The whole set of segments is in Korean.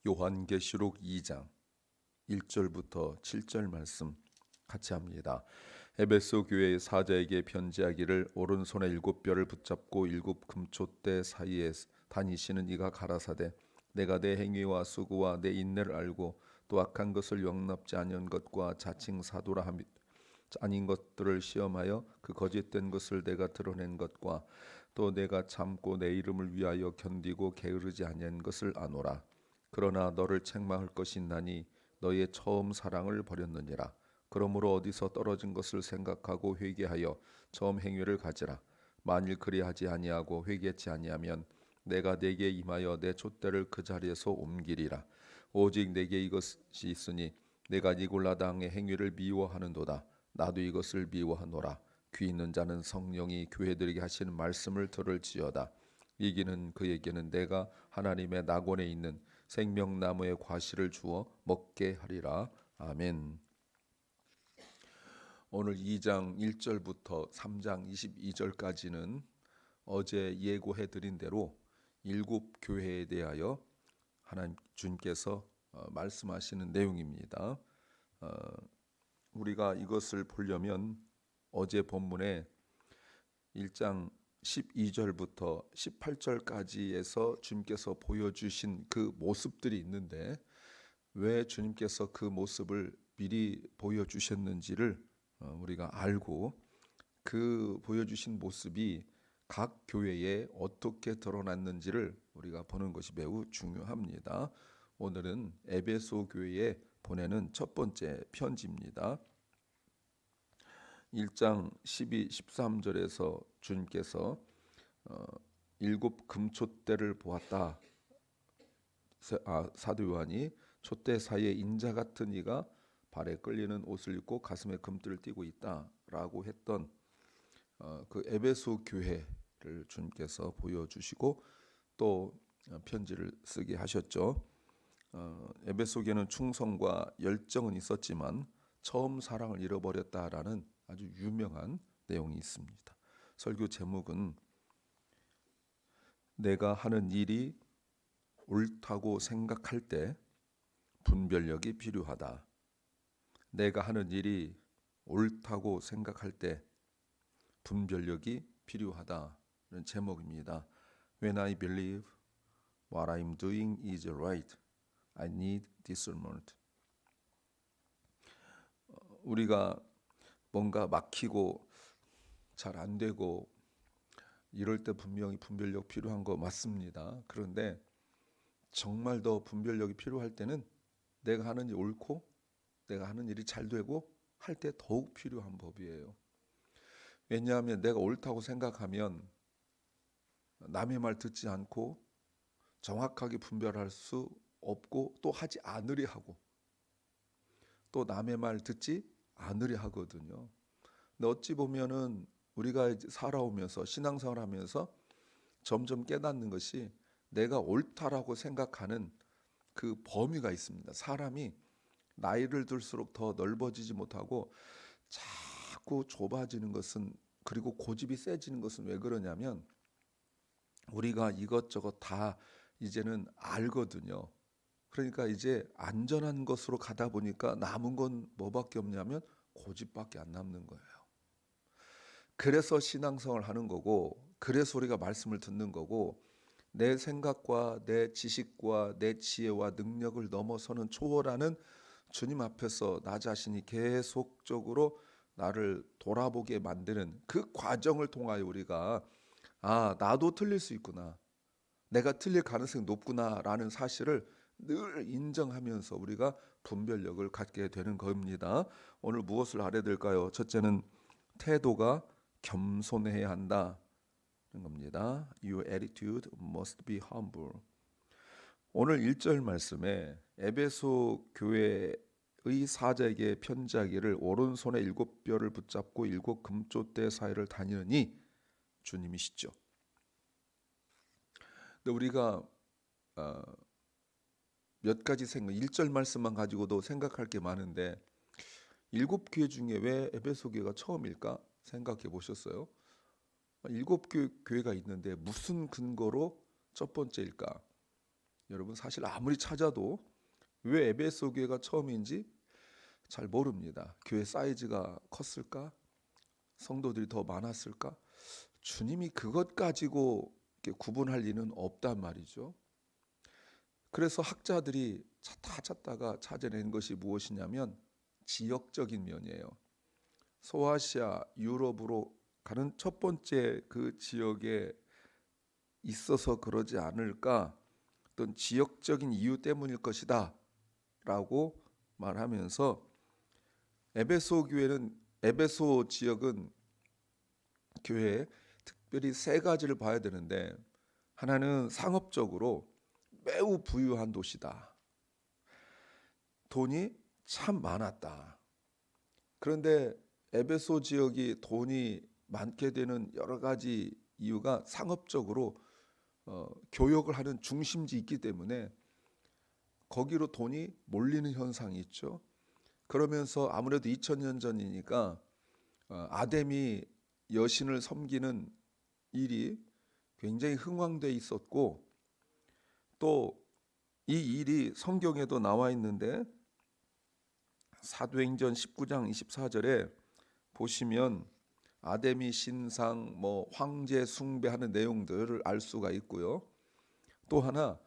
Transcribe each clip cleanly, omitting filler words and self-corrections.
요한계시록 2장 1절부터 7절 말씀 같이 합니다. 에베소 교회의 사자에게 편지하기를 오른손에 7뼈를 붙잡고 7금촛대 사이에 다니시는 이가 가라사대 내가 내 행위와 수고와 내 인내를 알고 또 악한 것을 용납지 아니한 것과 자칭 사도라 함이 아닌 것들을 시험하여 그 거짓된 것을 내가 드러낸 것과 또 내가 참고 내 이름을 위하여 견디고 게으르지 아니한 것을 아노라. 그러나 너를 책망할 것이 있나니 너의 처음 사랑을 버렸느니라. 그러므로 어디서 떨어진 것을 생각하고 회개하여 처음 행위를 가지라. 만일 그리하지 아니하고 회개치 아니하면 내가 네게 임하여 내 촛대를 그 자리에서 옮기리라. 오직 내게 이것이 있으니 내가 니골라 당의 행위를 미워하는도다. 나도 이것을 미워하노라. 귀 있는 자는 성령이 교회들에게 하시는 말씀을 들을지어다. 이기는 그에게는 내가 하나님의 낙원에 있는 생명나무의 과실을 주어 먹게 하리라. 아멘. 오늘 2장 1절부터 3장 22절까지는 어제 예고해 드린 대로 일곱 교회에 대하여 하나님 주님께서 말씀하시는 내용입니다. 우리가 이것을 보려면 어제 본문에 1장 12절부터 18절까지에서 주님께서 보여주신 그 모습들이 있는데 왜 주님께서 그 모습을 미리 보여주셨는지를 우리가 알고 그 보여주신 모습이 각 교회에 어떻게 드러났는지를 우리가 보는 것이 매우 중요합니다. 오늘은 에베소 교회에 보내는 첫 번째 편지입니다. 1장 12, 13절에서 주님께서 일곱 금촛대를 보았다. 사도 요한이 촛대 사이에 인자 같은 이가 발에 끌리는 옷을 입고 가슴에 금띠를 띠고 있다라고 했던 그 에베소 교회를 주님께서 보여주시고 또 편지를 쓰게 하셨죠. 에베소 교회는 충성과 열정은 있었지만 처음 사랑을 잃어버렸다라는 아주 유명한 내용이 있습니다. 설교 제목은 내가 하는 일이 옳다고 생각할 때 분별력이 필요하다. 내가 하는 일이 옳다고 생각할 때 분별력이 필요하다는 제목입니다. When I believe what I'm doing is right, I need discernment. 우리가 뭔가 막히고 잘 안 되고 이럴 때 분명히 분별력 필요한 거 맞습니다. 그런데 정말 더 분별력이 필요할 때는 내가 하는 일이 옳고 내가 하는 일이 잘 되고 할 때 더욱 필요한 법이에요. 왜냐하면 내가 옳다고 생각하면 남의 말 듣지 않고 정확하게 분별할 수 없고 또 하지 않으려 하고 또 남의 말 듣지 않으려 하거든요. 근데 어찌 보면은 우리가 살아오면서 신앙생활 하면서 점점 깨닫는 것이 내가 옳다라고 생각하는 그 범위가 있습니다. 사람이 나이를 들수록 더 넓어지지 못하고 자꾸 좁아지는 것은 그리고 고집이 세지는 것은 왜 그러냐면 우리가 이것저것 다 이제는 알거든요. 그러니까 이제 안전한 것으로 가다 보니까 남은 건 뭐밖에 없냐면 고집밖에 안 남는 거예요. 그래서 신앙생활을 하는 거고 그래서 우리가 말씀을 듣는 거고 내 생각과 내 지식과 내 지혜와 능력을 넘어서는 초월하는 주님 앞에서 나 자신이 계속적으로 나를 돌아보게 만드는 그 과정을 통하여 우리가 나도 틀릴 수 있구나. 내가 틀릴 가능성이 높구나라는 사실을 늘 인정하면서 우리가 분별력을 갖게 되는 겁니다. 오늘 무엇을 알아야 될까요? 첫째는 태도가 겸손해야 한다는 겁니다. Your attitude must be humble. 오늘 1절 말씀에 에베소 교회의 사자에게 편지하기를 오른손에 7뼈를 붙잡고 7금촛대 사이를 다니느니 주님이시죠. 근데 우리가 몇 가지 1절 말씀만 가지고도 생각할 게 많은데 7교회 중에 왜 에베소 교회가 처음일까 생각해 보셨어요? 7교회가 있는데 무슨 근거로 첫 번째일까? 여러분 사실 아무리 찾아도 왜 에베소 교회가 처음인지 잘 모릅니다. 교회 사이즈가 컸을까? 성도들이 더 많았을까? 주님이 그것 가지고 이렇게 구분할 리는 없단 말이죠. 그래서 학자들이 다 찾다가 찾아낸 것이 무엇이냐면 지역적인 면이에요. 소아시아, 유럽으로 가는 첫 번째 그 지역에 있어서 그러지 않을까, 어떤 지역적인 이유 때문일 것이다 라고 말하면서 에베소 지역은 교회에 특별히 세 가지를 봐야 되는데, 하나는 상업적으로 매우 부유한 도시다. 돈이 참 많았다. 그런데 에베소 지역이 돈이 많게 되는 여러 가지 이유가 상업적으로 교역을 하는 중심지 있기 때문에 거기로 돈이 몰리는 현상이 있죠. 그러면서 아무래도 2000년 전이니까 아데미 여신을 섬기는 일이 굉장히 흥왕돼 있었고, 또 이 일이 성경에도 나와 있는데 사도행전 19장 24절에 보시면 아데미 신상, 황제 숭배하는 내용들을 알 수가 있고요. 또 하나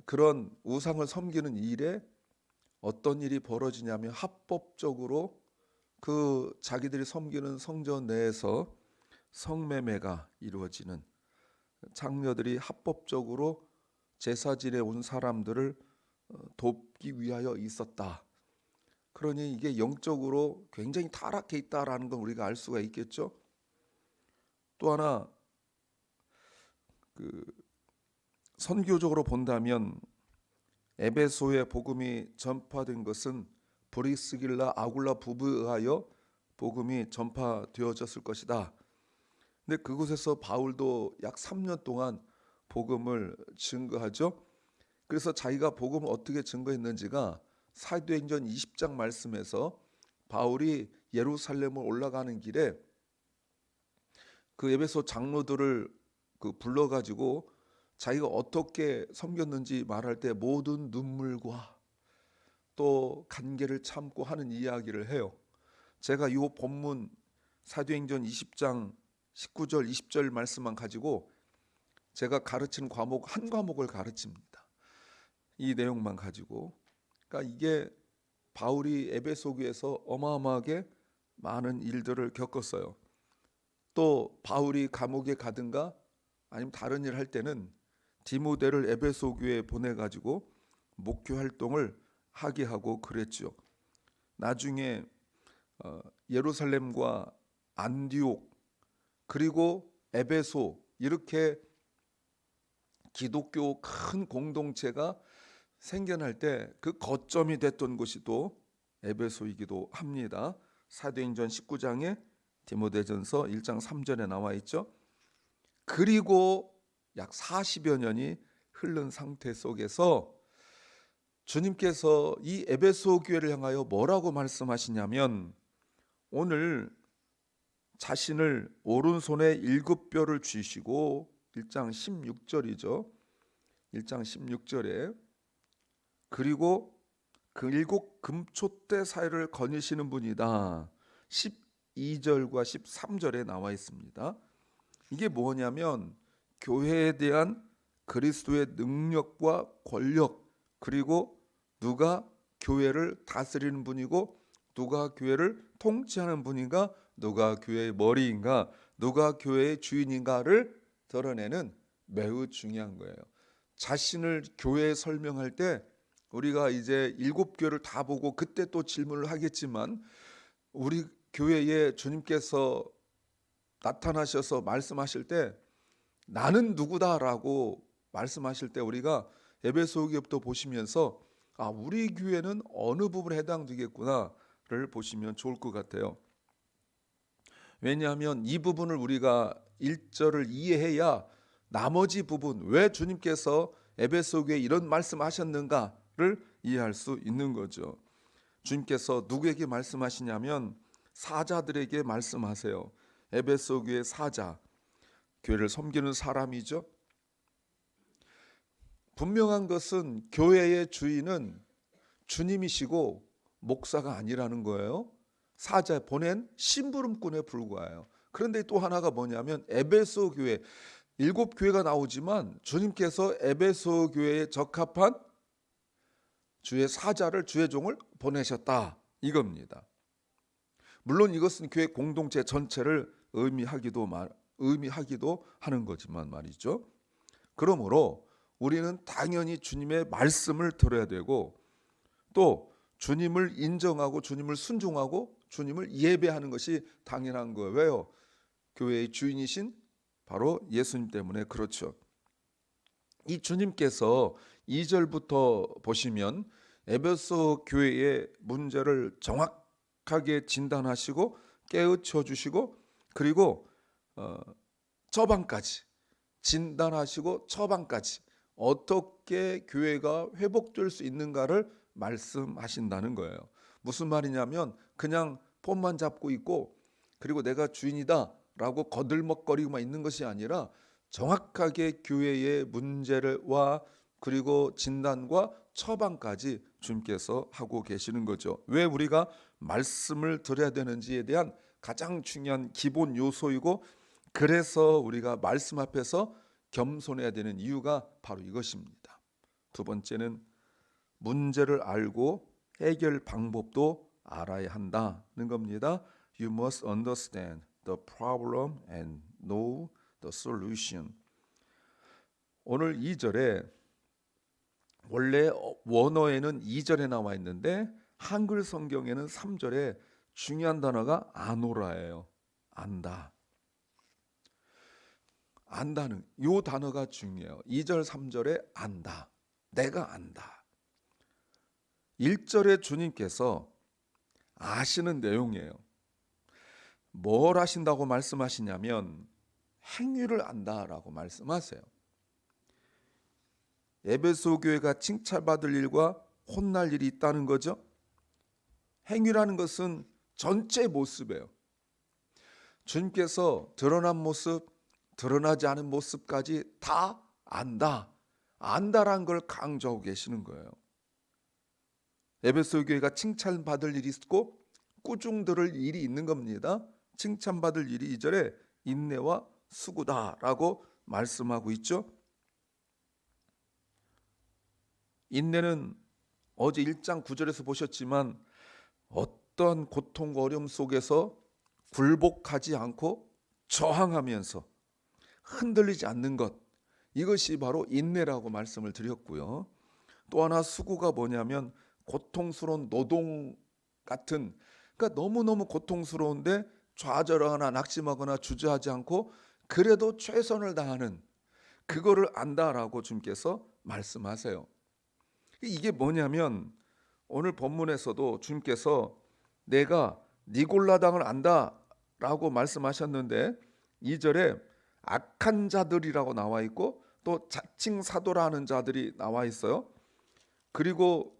그런 우상을 섬기는 일에 어떤 일이 벌어지냐면 합법적으로 그 자기들이 섬기는 성전 내에서 성매매가 이루어지는, 장녀들이 합법적으로 제사지내 온 사람들을 돕기 위하여 있었다. 그러니 이게 영적으로 굉장히 타락해 있다라는 건 우리가 알 수가 있겠죠. 또 하나 선교적으로 본다면 에베소의 복음이 전파된 것은 브리스길라 아굴라 부부에 의하여 복음이 전파되어졌을 것이다. 근데 그곳에서 바울도 약 3년 동안 복음을 증거하죠. 그래서 자기가 복음을 어떻게 증거했는지가 사도행전 20장 말씀에서 바울이 예루살렘을 올라가는 길에 그 에베소 장로들을 불러가지고 자기가 어떻게 섬겼는지 말할 때 모든 눈물과 또 간계를 참고 하는 이야기를 해요. 제가 이 본문 사도행전 20장 19절 20절 말씀만 가지고 제가 가르치는 과목 한 과목을 가르칩니다. 이 내용만 가지고. 그러니까 이게 바울이 에베소 교회에서 어마어마하게 많은 일들을 겪었어요. 또 바울이 감옥에 가든가 아니면 다른 일 할 때는 디모데를 에베소 교회에 보내가지고 목교 활동을 하게 하고 그랬죠. 나중에 예루살렘과 안디옥 그리고 에베소, 이렇게 기독교 큰 공동체가 생겨날 때 그 거점이 됐던 곳이 또 에베소이기도 합니다. 사도행전 19장에 디모데전서 1장 3절에 나와 있죠. 그리고 약 40여 년이 흐른 상태 속에서 주님께서 이 에베소 교회를 향하여 뭐라고 말씀하시냐면, 오늘 자신을 오른손에 7뼈를 쥐시고, 1장 16절이죠. 1장 16절에 그리고 그 7금촛대 사이를 거니시는 분이다. 12절과 13절에 나와 있습니다. 이게 뭐냐면 교회에 대한 그리스도의 능력과 권력, 그리고 누가 교회를 다스리는 분이고 누가 교회를 통치하는 분인가, 누가 교회의 머리인가, 누가 교회의 주인인가를 드러내는 매우 중요한 거예요. 자신을 교회에 설명할 때 우리가 이제 7교회를 다 보고 그때 또 질문을 하겠지만, 우리 교회에 주님께서 나타나셔서 말씀하실 때 나는 누구다라고 말씀하실 때 우리가 에베소 교회부터 보시면서 우리 교회는 어느 부분에 해당되겠구나를 보시면 좋을 것 같아요. 왜냐하면 이 부분을 우리가 1절을 이해해야 나머지 부분, 왜 주님께서 에베소 교회에 이런 말씀하셨는가를 이해할 수 있는 거죠. 주님께서 누구에게 말씀하시냐면 사자들에게 말씀하세요. 에베소 교회 사자, 교회를 섬기는 사람이죠. 분명한 것은 교회의 주인은 주님이시고 목사가 아니라는 거예요. 사자 보낸 심부름꾼에 불과해요. 그런데 또 하나가 뭐냐면 에베소 교회, 7교회가 나오지만 주님께서 에베소 교회에 적합한 주의 사자를, 주의 종을 보내셨다, 이겁니다. 물론 이것은 교회 공동체 전체를 의미하기도 하는 거지만 말이죠. 그러므로 우리는 당연히 주님의 말씀을 들어야 되고, 또 주님을 인정하고 주님을 순종하고 주님을 예배하는 것이 당연한 거예요. 왜요? 교회의 주인이신 바로 예수님 때문에 그렇죠. 이 주님께서 2절부터 보시면 에베소 교회의 문제를 정확하게 진단하시고 깨우쳐 주시고, 그리고 처방까지 진단하시고 처방까지 어떻게 교회가 회복될 수 있는가를 말씀하신다는 거예요. 무슨 말이냐면 그냥 폰만 잡고 있고 그리고 내가 주인이다 라고 거들먹거리고만 있는 것이 아니라 정확하게 교회의 문제와 그리고 진단과 처방까지 주님께서 하고 계시는 거죠. 왜 우리가 말씀을 들어야 되는지에 대한 가장 중요한 기본 요소이고, 그래서 우리가 말씀 앞에서 겸손해야 되는 이유가 바로 이것입니다. 두 번째는 문제를 알고 해결 방법도 알아야 한다는 겁니다. You must understand the problem and know the solution. 오늘 2절에 원래 원어에는 2절에 나와 있는데 한글 성경에는 3절에 중요한 단어가 아노라예요. 안다. 안다는 이 단어가 중요해요. 2절 3절에 안다. 내가 안다. 1절에 주님께서 아시는 내용이에요. 뭘 아신다고 말씀하시냐면 행위를 안다라고 말씀하세요. 에베소 교회가 칭찬받을 일과 혼날 일이 있다는 거죠. 행위라는 것은 전체 모습이에요. 주님께서 드러난 모습, 드러나지 않은 모습까지 다 안다. 안다라는 걸 강조하고 계시는 거예요. 에베소 교회가 칭찬받을 일이 있고 꾸중 들을 일이 있는 겁니다. 칭찬받을 일이 2절에 인내와 수고다라고 말씀하고 있죠. 인내는 어제 1장 9절에서 보셨지만 어떤 고통과 어려움 속에서 굴복하지 않고 저항하면서 흔들리지 않는 것, 이것이 바로 인내라고 말씀을 드렸고요. 또 하나 수고가 뭐냐면 고통스러운 노동 같은, 그러니까 너무너무 고통스러운데 좌절하거나 낙심하거나 주저하지 않고 그래도 최선을 다하는 그거를 안다라고 주님께서 말씀하세요. 이게 뭐냐면 오늘 본문에서도 주님께서 내가 니골라당을 안다라고 말씀하셨는데 2절에 악한 자들이라고 나와 있고 또 자칭 사도라는 자들이 나와 있어요. 그리고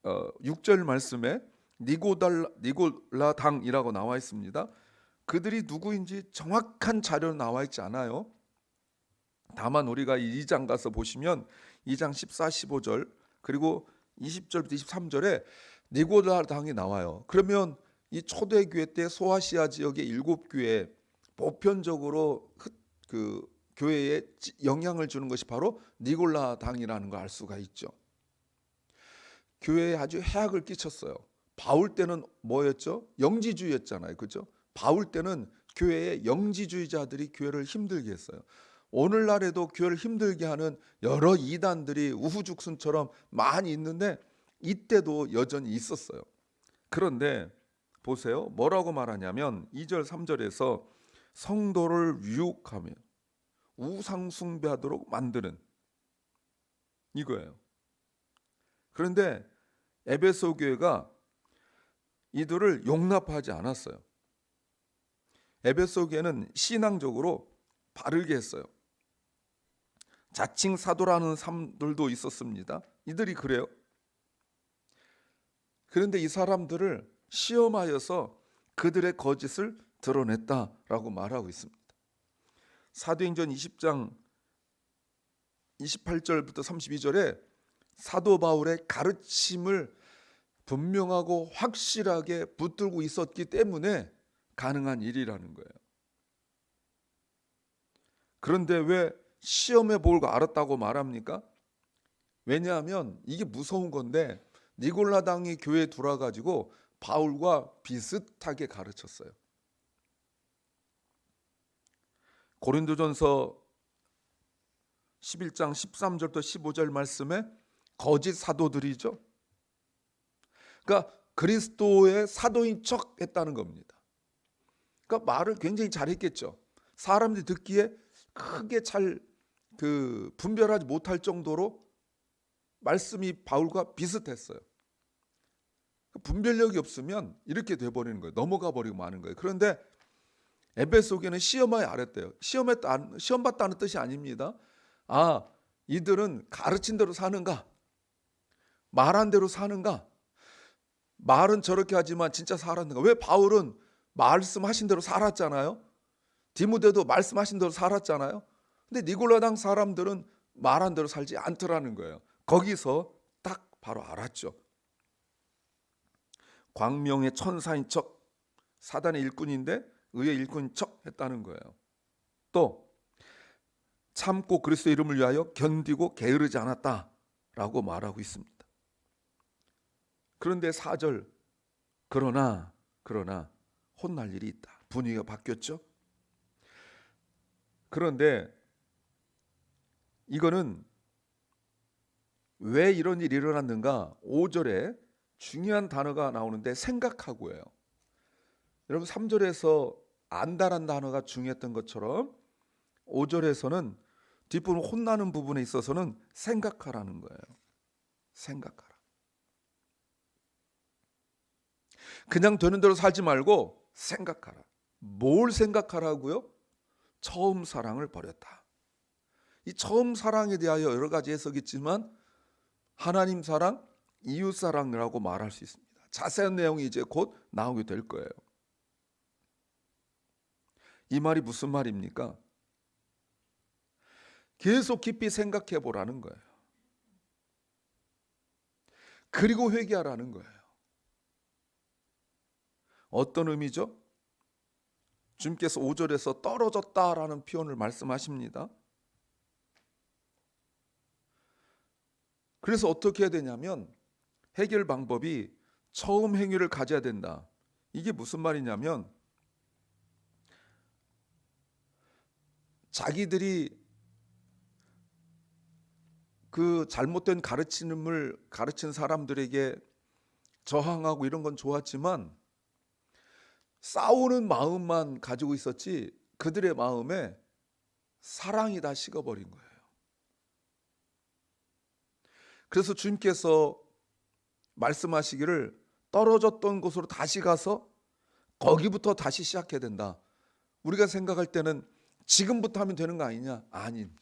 6절 말씀에 니골라당이라고 나와 있습니다. 그들이 누구인지 정확한 자료는 나와 있지 않아요. 다만 우리가 2장 가서 보시면 2장 14, 15절 그리고 20절부터 23절에 니골라당이 나와요. 그러면 이 초대교회 때 소아시아 지역의 7교회 보편적으로 그 교회에 영향을 주는 것이 바로 니골라당이라는 걸 알 수가 있죠. 교회에 아주 해악을 끼쳤어요. 바울 때는 뭐였죠? 영지주의였잖아요. 그렇죠? 바울 때는 교회의 영지주의자들이 교회를 힘들게 했어요. 오늘날에도 교회를 힘들게 하는 여러 이단들이 우후죽순처럼 많이 있는데 이때도 여전히 있었어요. 그런데 보세요. 뭐라고 말하냐면 2절 3절에서 성도를 유혹하며 우상 숭배하도록 만드는 이거예요. 그런데 에베소 교회가 이들을 용납하지 않았어요. 에베소 교회는 신앙적으로 바르게 했어요. 자칭 사도라는 사람들도 있었습니다. 이들이 그래요. 그런데 이 사람들을 시험하여서 그들의 거짓을 드러냈다라고 말하고 있습니다. 사도행전 20장 28절부터 32절에 사도 바울의 가르침을 분명하고 확실하게 붙들고 있었기 때문에 가능한 일이라는 거예요. 그런데 왜 시험해 볼 거 알았다고 말합니까? 왜냐하면 이게 무서운 건데 니골라당이 교회에 들어와가지고 바울과 비슷하게 가르쳤어요. 고린도전서 11장 13절부터 15절 말씀에 거짓 사도들이죠. 그러니까 그리스도의 사도인 척 했다는 겁니다. 그러니까 말을 굉장히 잘했겠죠. 사람들이 듣기에 크게 잘 분별하지 못할 정도로 말씀이 바울과 비슷했어요. 분별력이 없으면 이렇게 돼버리는 거예요. 넘어가 버리고 마는 거예요. 그런데 에베소 교회는 시험하여 알았대요. 시험 봤다는 뜻이 아닙니다. 아, 이들은 가르친 대로 사는가? 말한 대로 사는가? 말은 저렇게 하지만 진짜 살았는가? 왜 바울은 말씀하신 대로 살았잖아요. 디모데도 말씀하신 대로 살았잖아요. 근데 니골라당 사람들은 말한 대로 살지 않더라는 거예요. 거기서 딱 바로 알았죠. 광명의 천사인 척, 사단의 일꾼인데 의의 일꾼인 척 했다는 거예요. 또 참고 그리스도 이름을 위하여 견디고 게으르지 않았다라고 말하고 있습니다. 그런데 4절 그러나 혼날 일이 있다. 분위기가 바뀌었죠. 그런데 이거는 왜 이런 일이 일어났는가? 5절에 중요한 단어가 나오는데 생각하고예요. 여러분 3절에서 안다란 단어가 중요했던 것처럼 5절에서는 뒷부분 혼나는 부분에 있어서는 생각하라는 거예요. 생각하라. 그냥 되는 대로 살지 말고 생각하라. 뭘 생각하라고요? 처음 사랑을 버렸다. 이 처음 사랑에 대하여 여러 가지 해석이 있지만 하나님 사랑, 이웃 사랑이라고 말할 수 있습니다. 자세한 내용이 이제 곧 나오게 될 거예요. 이 말이 무슨 말입니까? 계속 깊이 생각해 보라는 거예요. 그리고 회개하라는 거예요. 어떤 의미죠? 주님께서 5절에서 떨어졌다라는 표현을 말씀하십니다. 그래서 어떻게 해야 되냐면 해결 방법이 처음 행위를 가져야 된다. 이게 무슨 말이냐면 자기들이 그 잘못된 가르침을 가르친 사람들에게 저항하고 이런 건 좋았지만 싸우는 마음만 가지고 있었지 그들의 마음에 사랑이 다 식어버린 거예요. 그래서 주님께서 말씀하시기를 떨어졌던 곳으로 다시 가서 거기부터 다시 시작해야 된다. 우리가 생각할 때는 지금부터 하면 되는 거 아니냐? 아닙니다.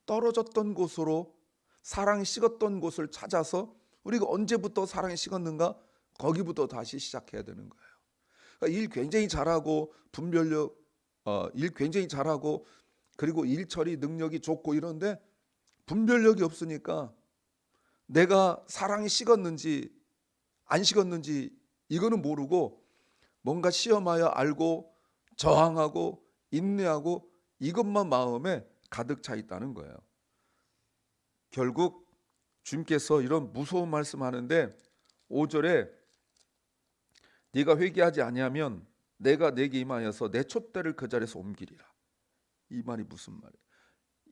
떨어졌던 곳으로 사랑이 식었던 곳을 찾아서 우리가 언제부터 사랑이 식었는가? 거기부터 다시 시작해야 되는 거예요. 그러니까 일 굉장히 잘하고 분별력, 일 굉장히 잘하고 그리고 일 처리 능력이 좋고 이런데 분별력이 없으니까 내가 사랑이 식었는지 안 식었는지 이거는 모르고 뭔가 시험하여 알고 저항하고 인내하고 이것만 마음에 가득 차 있다는 거예요. 결국 주님께서 이런 무서운 말씀하는데 5절에 네가 회개하지 아니하면 내가 네게 임하여서 내 촛대를 그 자리에서 옮기리라. 이 말이 무슨 말이에요?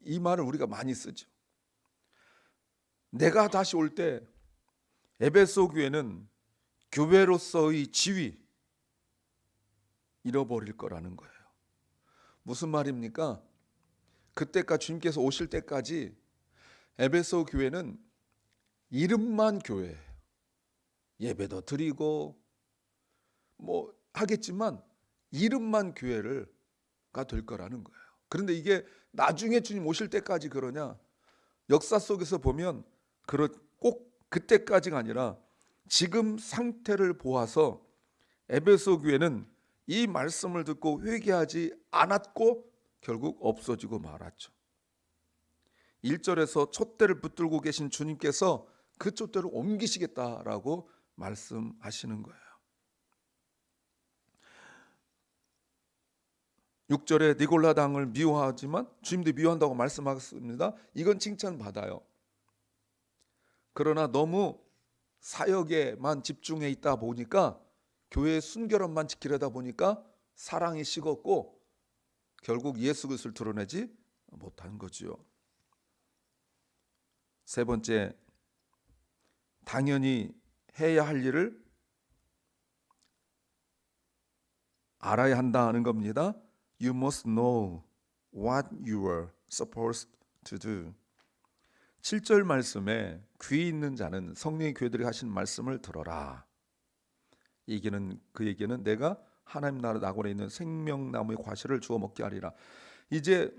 이 말을 우리가 많이 쓰죠. 내가 다시 올 때 에베소 교회는 교회로서의 지위 잃어버릴 거라는 거예요. 무슨 말입니까? 그때까지 주님께서 오실 때까지 에베소 교회는 이름만 교회예요. 예배도 드리고 뭐 하겠지만 이름만 교회가 될 거라는 거예요. 그런데 이게 나중에 주님 오실 때까지 그러냐? 역사 속에서 보면 꼭 그때까지가 아니라 지금 상태를 보아서 에베소 교회는 이 말씀을 듣고 회개하지 않았고 결국 없어지고 말았죠. 1절에서 촛대를 붙들고 계신 주님께서 그 촛대를 옮기시겠다라고 말씀하시는 거예요. 6절에 니골라 당을 미워하지만 주님도 미워한다고 말씀하셨습니다. 이건 칭찬받아요. 그러나 너무 사역에만 집중해 있다 보니까, 교회의 순결함만 지키려다 보니까 사랑이 식었고 결국 예수 그리스도를 드러내지 못한 거죠. 세 번째, 당연히 해야 할 일을 알아야 한다는 겁니다. You must know what you are supposed to do. 7절 말씀에 귀 있는 자는 성령의 교회들이 하신 말씀을 들어라. 그 얘기는 내가 하나님 나라 낙원에 있는 생명나무의 과실을 주워 먹게 하리라. 이제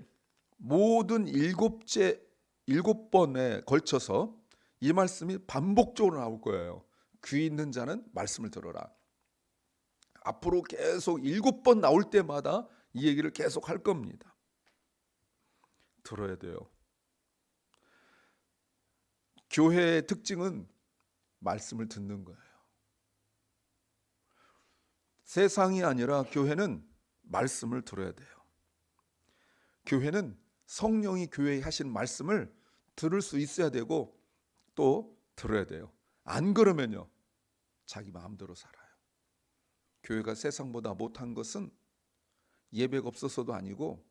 모든 7번에 걸쳐서 이 말씀이 반복적으로 나올 거예요. 귀 있는 자는 말씀을 들어라. 앞으로 계속 7번 나올 때마다 이 얘기를 계속 할 겁니다. 들어야 돼요. 교회의 특징은 말씀을 듣는 거예요. 세상이 아니라 교회는 말씀을 들어야 돼요. 교회는 성령이 교회에 하신 말씀을 들을 수 있어야 되고 또 들어야 돼요. 안 그러면요, 자기 마음대로 살아요. 교회가 세상보다 못한 것은 예배가 없어서도 아니고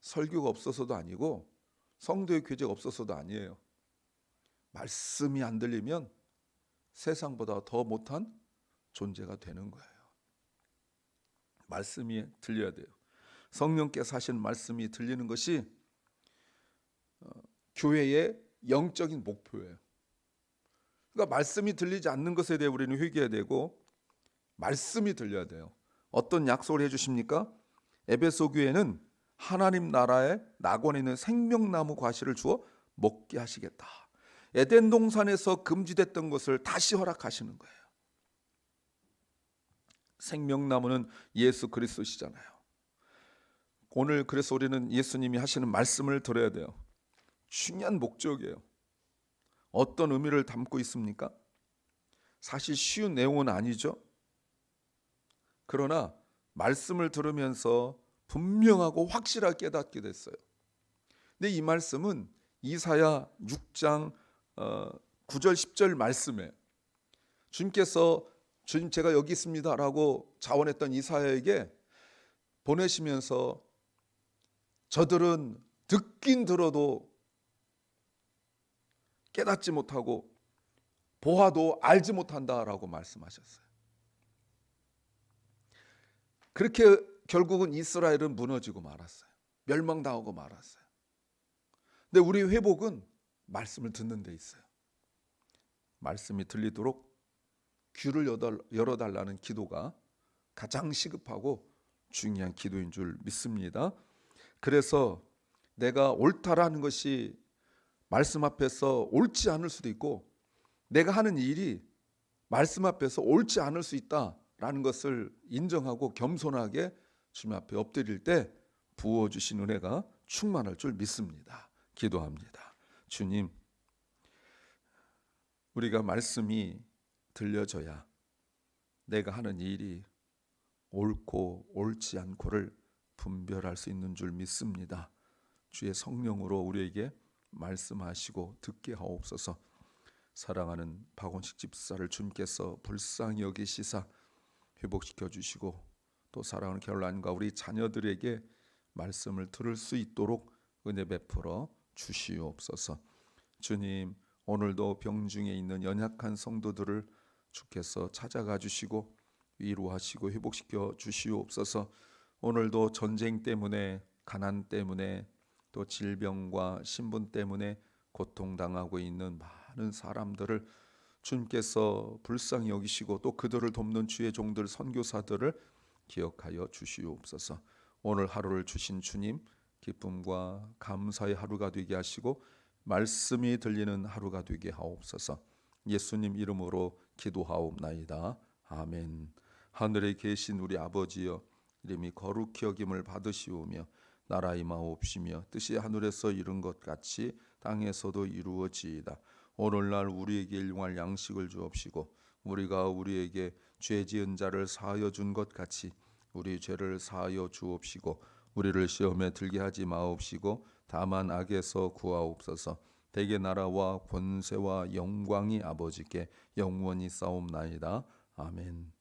설교가 없어서도 아니고 성도의 교제가 없어서도 아니에요. 말씀이 안 들리면 세상보다 더 못한 존재가 되는 거예요. 말씀이 들려야 돼요. 성령께서 하신 말씀이 들리는 것이 교회의 영적인 목표예요. 그러니까 말씀이 들리지 않는 것에 대해 우리는 회개해야 되고 말씀이 들려야 돼요. 어떤 약속을 해주십니까? 에베소 교회는 하나님 나라의 낙원에 있는 생명나무 과실을 주어 먹게 하시겠다. 에덴 동산에서 금지됐던 것을 다시 허락하시는 거예요. 생명나무는 예수 그리스도시잖아요. 오늘 그래서 우리는 예수님이 하시는 말씀을 들어야 돼요. 중요한 목적이에요. 어떤 의미를 담고 있습니까? 사실 쉬운 내용은 아니죠. 그러나 말씀을 들으면서 분명하고 확실하게 깨닫게 됐어요. 근데 이 말씀은 이사야 6장 9절 10절 말씀에 주님께서 주님 제가 여기 있습니다 라고 자원했던 이사야에게 보내시면서 저들은 듣긴 들어도 깨닫지 못하고 보아도 알지 못한다라고 말씀하셨어요. 그렇게 결국은 이스라엘은 무너지고 말았어요. 멸망당하고 말았어요. 근데 우리 회복은 말씀을 듣는 데 있어요. 말씀이 들리도록 귀를 열어달라는 기도가 가장 시급하고 중요한 기도인 줄 믿습니다. 그래서 내가 옳다라는 것이 말씀 앞에서 옳지 않을 수도 있고 내가 하는 일이 말씀 앞에서 옳지 않을 수 있다라는 것을 인정하고 겸손하게 주님 앞에 엎드릴 때 부어주신 은혜가 충만할 줄 믿습니다. 기도합니다. 주님, 우리가 말씀이 들려져야 내가 하는 일이 옳고 옳지 않고를 분별할 수 있는 줄 믿습니다. 주의 성령으로 우리에게 말씀하시고 듣게 하옵소서. 사랑하는 박원식 집사를 주님께서 불쌍히 여기시사 회복시켜 주시고 또 사랑하는 결란과 우리 자녀들에게 말씀을 들을 수 있도록 은혜 베풀어 주시옵소서. 주님, 오늘도 병중에 있는 연약한 성도들을 주께서 찾아가 주시고 위로하시고 회복시켜 주시옵소서. 오늘도 전쟁 때문에 가난 때문에 또 질병과 신분 때문에 고통당하고 있는 많은 사람들을 주님께서 불쌍히 여기시고 또 그들을 돕는 주의 종들 선교사들을 기억하여 주시옵소서. 오늘 하루를 주신 주님, 기쁨과 감사의 하루가 되게 하시고 말씀이 들리는 하루가 되게 하옵소서. 예수님 이름으로 기도하옵나이다. 아멘. 하늘에 계신 우리 아버지여, 이름이 거룩히 여김을 받으시오며 나라 임하옵시며 뜻이 하늘에서 이룬 것 같이 땅에서도 이루어지이다. 오늘날 우리에게 일용할 양식을 주옵시고 우리가 우리에게 죄 지은 자를 사하여 준 것 같이 우리 죄를 사하여 주옵시고 우리를 시험에 들게 하지 마옵시고 다만 악에서 구하옵소서. 대개 나라와 권세와 영광이 아버지께 영원히 싸움나이다. 아멘.